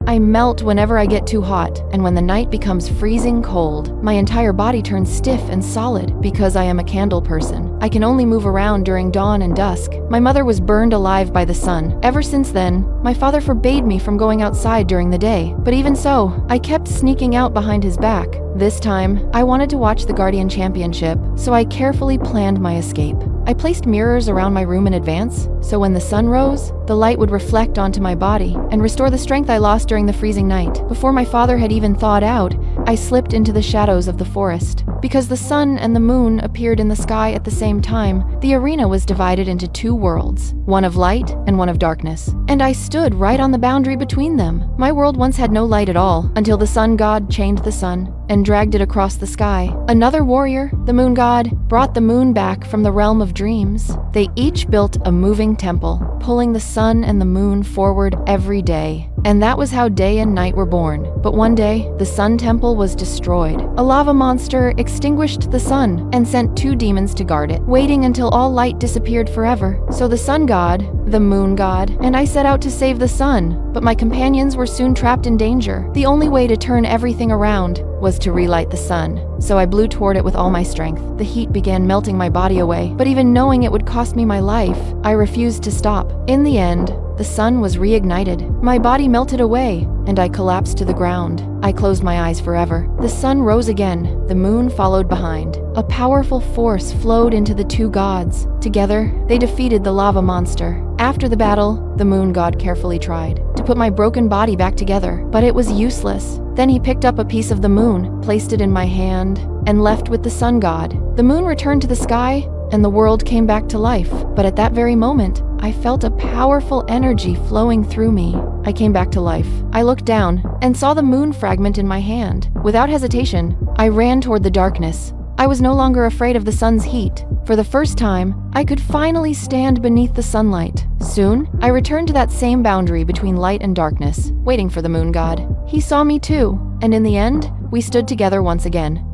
I melt whenever I get too hot, and when the night becomes freezing cold, my entire body turns stiff and solid. Because I am a candle person, I can only move around during dawn and dusk. My mother was burned alive by the sun. Ever since then, my father forbade me from going outside during the day. But even so, I kept sneaking out behind his back. This time, I wanted to watch the Guardian Championship, so I carefully planned my escape. I placed mirrors around my room in advance, so when the sun rose, the light would reflect onto my body and restore the strength I lost during the freezing night. Before my father had even thawed out, I slipped into the shadows of the forest. Because the sun and the moon appeared in the sky at the same time, the arena was divided into two worlds, one of light and one of darkness. And I stood right on the boundary between them. My world once had no light at all, until the sun god chained the sun and dragged it across the sky. Another warrior, the moon god, brought the moon back from the realm of dreams. They each built a moving temple, pulling the sun and the moon forward every day. And that was how day and night were born. But one day, the sun temple was destroyed. A lava monster extinguished the sun and sent two demons to guard it, waiting until all light disappeared forever. So the sun god, the moon god, and I set out to save the sun. But my companions were soon trapped in danger. The only way to turn everything around was to relight the sun. So I blew toward it with all my strength. The heat began melting my body away, but even knowing it would cost me my life, I refused to stop. In the end, the sun was reignited. My body melted away, and I collapsed to the ground. I closed my eyes forever. The sun rose again. The moon followed behind. A powerful force flowed into the two gods. Together, they defeated the lava monster. After the battle, the moon god carefully tried to put my broken body back together, but it was useless. Then he picked up a piece of the moon, placed it in my hand, and left with the sun god. The moon returned to the sky, and the world came back to life. But at that very moment, I felt a powerful energy flowing through me. I came back to life. I looked down and saw the moon fragment in my hand. Without hesitation, I ran toward the darkness. I was no longer afraid of the sun's heat. For the first time, I could finally stand beneath the sunlight. Soon, I returned to that same boundary between light and darkness, waiting for the moon god. He saw me too, and in the end, we stood together once again.